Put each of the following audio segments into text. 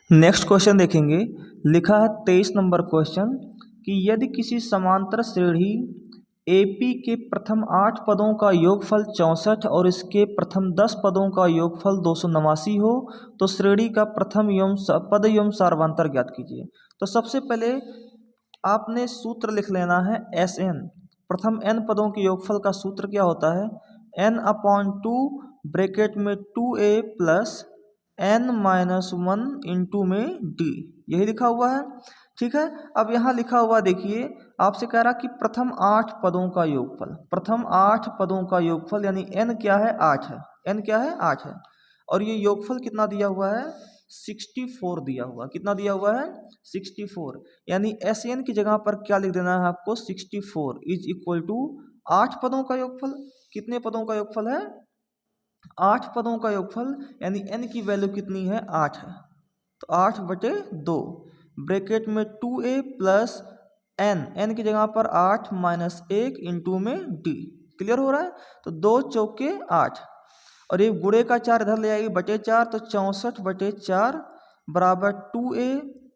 Next question देखेंगे। लिखा है 23 नंबर क्वेश्चन कि यदि किसी समांतर श्रेणी AP के प्रथम 8 पदों का योगफल 64 और इसके प्रथम 10 पदों का योगफल 289 हो तो श्रेणी का प्रथम पद एवं सार्वंतर ज्ञात कीजिए। तो सबसे पहले आपने सूत्र लिख लेना है SN। प्रथम n पदों के योगफल का सूत्र क्या होता है? n/2 ब्रैकेट में 2a प्लस n-1 इंटू में d, यही लिखा हुआ है। ठीक है, अब यहाँ लिखा हुआ देखिए, आपसे कह रहा कि प्रथम 8 पदों का योगफल, प्रथम 8 पदों का योगफल यानी n क्या है? 8 है। n क्या है? 8 है। और ये योगफल कितना दिया हुआ है? 64 दिया हुआ। कितना दिया हुआ है? 64। यानी SN की जगह पर क्या लिख देना है आपको? 64 इज इक्वल टू 8 पदों का योगफल। कितने पदों का योगफल है? 8 पदों का योगफल, यानी n की वैल्यू कितनी है? 8 है। तो 8/2 ब्रैकेट में 2a प्लस n की जगह पर 8 माइनस 1 इंटू में d। क्लियर हो रहा है? तो 2 चौके 8 और ये गुणे का 4 इधर ले आएगी /4, तो 64/4 बराबर 2a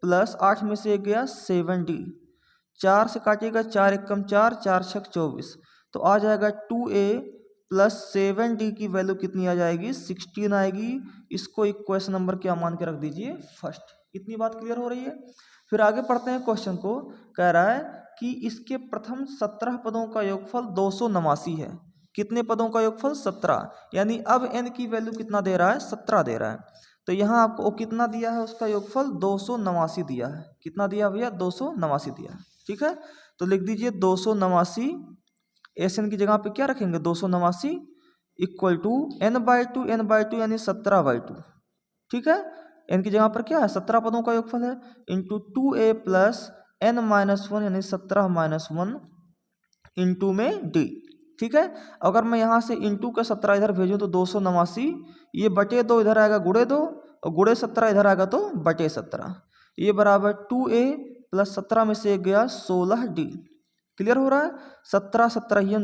प्लस 8 में से 1 गया 7d। 4 से काटिएगा 4 एकम 4, 4 छक 24, तो आ जाएगा 2a प्लस 7d की वैल्यू कितनी आ जाएगी? 16 आएगी। इसको इक्वेशन नंबर क्या मान के रख दीजिए? फर्स्ट। इतनी बात क्लियर हो रही है? फिर आगे पढ़ते हैं क्वेश्चन को। कह रहा है कि इसके प्रथम 17 पदों का योगफल 289 है। कितने पदों का योगफल? 17। यानी अब n की वैल्यू कितना दे रहा है? 17 दे रहा है। तो यहाँ आपको कितना दिया है? उसका योगफल 289 दिया है। कितना दिया भैया? 289 दिया है। ठीक है, तो लिख दीजिए 289। SN की जगह पे क्या रखेंगे? 289 इक्वल टू n/2 यानी 17/2। ठीक है, n की जगह पर क्या है? 17 पदों का योगफल है इंटू 2a प्लस n-1 यानी 17-1 इंटू में d। ठीक है, अगर मैं यहाँ से इंटू का 17 इधर भेजूँ तो 289, ये /2 इधर आएगा ×2 और ×17 इधर आएगा तो /17। ये बराबर 2a प्लस 17 में से 1 गया 16d। क्लियर हो रहा है? 17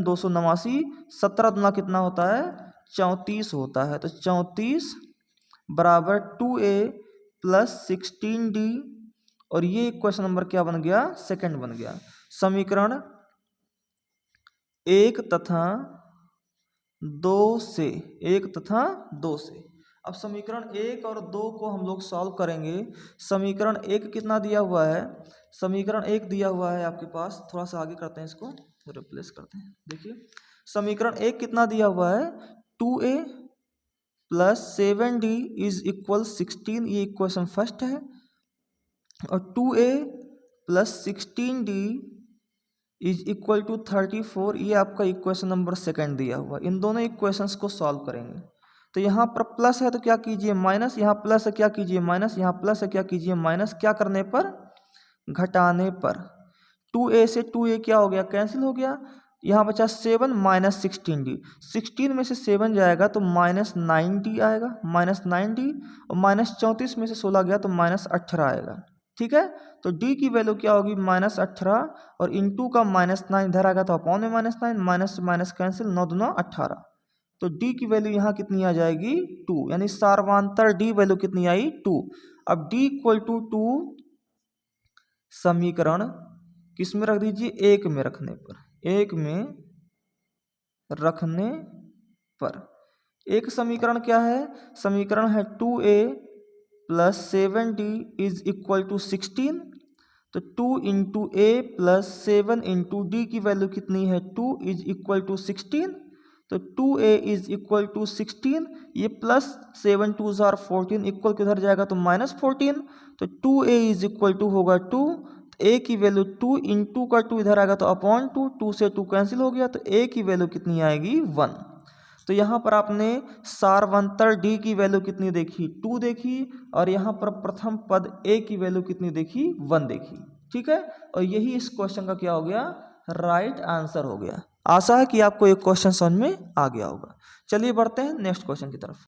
289, 17 दूना कितना होता है? 34 होता है। तो 34 बराबर 2a प्लस 16d, और ये क्वेश्चन नंबर क्या बन गया? सेकंड बन गया। समीकरण 1 तथा 2 से, 1 तथा 2 से। अब समीकरण 1 और 2 को हम लोग सॉल्व करेंगे। समीकरण 1 कितना दिया हुआ है? समीकरण 1 दिया हुआ है आपके पास, थोड़ा सा आगे करते हैं, इसको रिप्लेस करते हैं। देखिए समीकरण 1 कितना दिया हुआ है? 2a plus 7d is equal 16, ये इक्वेशन फर्स्ट है। और 2a plus 16d is equal to 34, ये आपका इक्वेशन नंबर सेकंड दिया हुआ। इन दोनों इक्वेशंस को सॉल्व करेंगे। तो यहाँ पर प्लस है तो क्या कीजिए? माइनस। यहाँ प्लस है क्या कीजिए? माइनस। यहाँ प्लस है क्या कीजिए? माइनस। क्या करने पर? घटाने पर। 2a से 2a क्या हो गया? कैंसिल हो गया। यहाँ बचा 7 माइनस 16d। 16 में से 7 जाएगा तो -9d आएगा, -9d। और -34 में से 16 गया तो -18 आएगा। ठीक है, तो d की वैल्यू क्या होगी? -18, और इंटू का -9 इधर आएगा तो अपॉन में -9, माइनस माइनस कैंसिल, 9 दूना 18। तो d की वैल्यू यहाँ कितनी आ जाएगी? 2। यानी सार्वंतर d वैल्यू कितनी आई? 2। अब d इक्वल टू 2 समीकरण किस में रख दीजिए? 1 में रखने पर। 1 में रखने पर एक समीकरण क्या है? समीकरण है 2a plus 7d is equal to 16। तो 2 into a plus 7 into d की वैल्यू कितनी है? 2 इज इक्वल टू 16। तो 2a इज इक्वल टू 16, ये प्लस 7 2s आर 14, इक्वल किधर जाएगा तो -14। तो 2a इज इक्वल टू होगा 2। तो a की वैल्यू 2 इंटू का 2 इधर आएगा तो अपॉन 2, 2 से 2 कैंसिल हो गया, तो a की वैल्यू कितनी आएगी? 1। तो यहाँ पर आपने सार्वंतर d की वैल्यू कितनी देखी? 2 देखी। और यहाँ पर प्रथम पद a की वैल्यू कितनी देखी? 1 देखी। ठीक है, और यही इस क्वेश्चन का क्या हो गया? राइट आंसर हो गया। आशा है कि आपको एक क्वेश्चन समझ में आ गया होगा। चलिए बढ़ते हैं नेक्स्ट क्वेश्चन की तरफ।